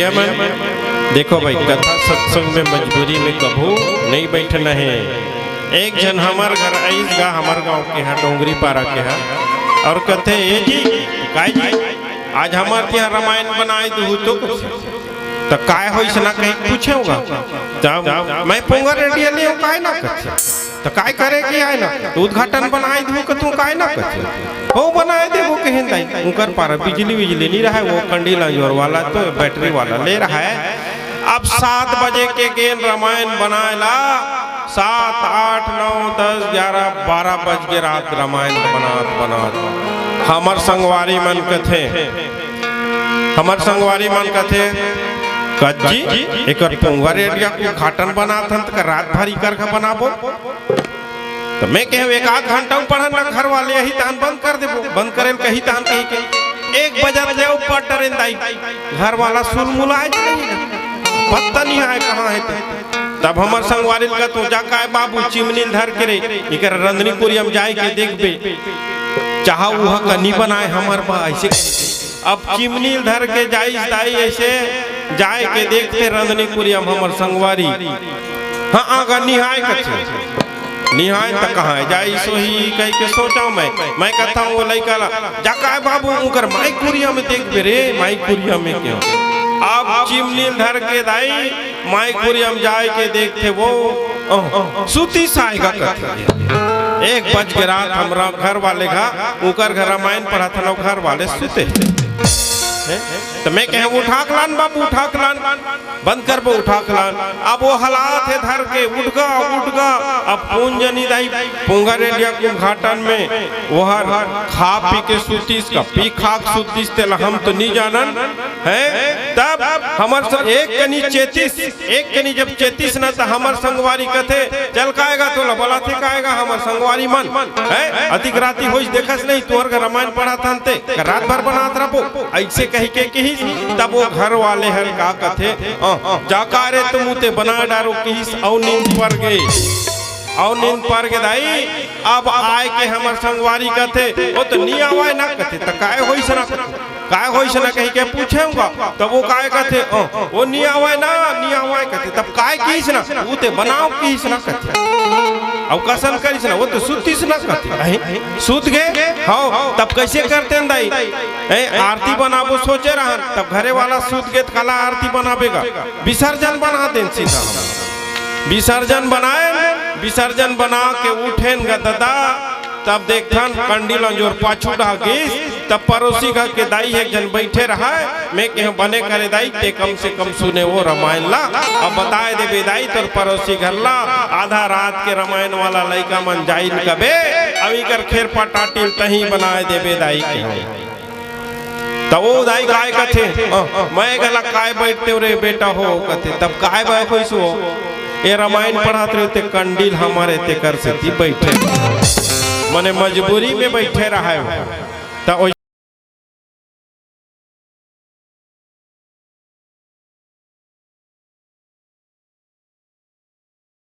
भैया मन देखो भाई, कथा सत्संग में मजबूरी में कभू नहीं बैठना है। एक जन हमार घर आईस गा, हमार गांव के है, डोंगरी पारा के है, और कहते ये जी काय जी आज हमार यहाँ रामायण बनाए दू तो काय हो ना कहीं पूछे होगा तब मैं पोंगा रेडियो ले काय ना कर तो काय करे कि आए ना तो उद्घाटन बनाए दू कि तू काय ना कर हो बनाए दे वो कहें दाई उनकर पारा बिजली नहीं रहा है, वो कंडीला जोर वाला तो बैटरी वाला ले रहा है। अब 7 बजे के गेन रामायण बनाएला 7, 8, 9, 10, 11, 12 बज के रात रामायण बनात हमर संगवारी मन कथे कज्जी एक पोंगा रेडिया को उद्घाटन बनात हन त रात भरी कर बनाबो तो मैं कहे 1 घंटा पढ़न ना घर वाले यही तान बंद कर देबो, बंद करेल कही तान कही के 1 बजे ले ऊपर टरेन दाई घर वाला सुन मुलाए पत्ता नहीं आए कहां है। तब हमर संगवारी का तो जा काय बाबू चिमनी धर के रे इकर रंधनीपुरी हम जाए के देखबे चाहा वह कनी बनाए हमर बा ऐसे। अब चिमनी धर के जाई दाई ऐसे जाए के देखते रंधनीपुरी हमर संगवारी हां आगा निहाय कछे निहाय तक कहाँ है जाई सो ही कह के सोचा मैं कहता हूँ वो लड़का जा काय बाबू उनकर माई कुरिया में देख रे माई कुरिया में क्यों। अब चिमनी धर के दाई माई कुरिया में जाए के देखते वो सूती साएगा करते 1 बज के रात हमरा घर वाले घा उकर घर रामायण पढ़ा था घर वाले सुते तो मैं कहे उठा खलान बाबू उठा खलान बंद कर वो उठा खलान। अब वो हालात है धर के उठ गा अब पूंजनी दाई पोंगा रेडिया को घाटन में वो खा पी के सुतीस का पी खाक सुतीस तेला हम तो नहीं जानन है। तब हमर एक कनी जब चेतीस ना तो हमर संगवारी कथे चल काएगा तो बोला थे काएगा हमर संगवारी मन है अधिक राती होइस देखस नहीं तोहर का रामायण पढ़ा थानते रात भर बनात रहो ऐसे कह के कही। तब वो घर वाले हर का कथे जाकारे तुम उते बना डारो कहिस औ नींद पर गए दाई। अब आए के हमर संगवारी कथे वो तो नहीं आवाए ना कथे त काय होइस ना कही के पूछेगा तब वो काय कथे वो नहीं आवाए कथे तब काय कीस ना उते बनाओ कीस ना कथे अब कसन करिस ना वो तो सुतीस ना कथे सुत गए हां तब कैसे करते हैं दाई आरती बनाबो सोचे रहन तब घरे वाला सुत गए कला आरती बनाबेगा विसर्जन बना देन सीधा विसर्जन बना के उठेन गा दादा तब देखथन कंडील जोर पाछू ढा गईस तब पड़ोसी घर के दाई एक जन बैठे रहा मैं कहे बने करे दाई ते कम से कम सुने वो रामायण ला अब बताए दे दाई तोर पड़ोसी घर ला आधा रात के रामायण वाला लड़का मन जाइन कबे अभी कर खेर पटाटिल तही बनाए दे दाई के तब वो दाई काय कथे मैं गला काय बैठते रे बेटा हो कथे तब काय बा होइसो ये रामायण पढ़ाते रहते कंडील हमारे ते कर से बैठे मने मजबूरी में बैठे रहा है तो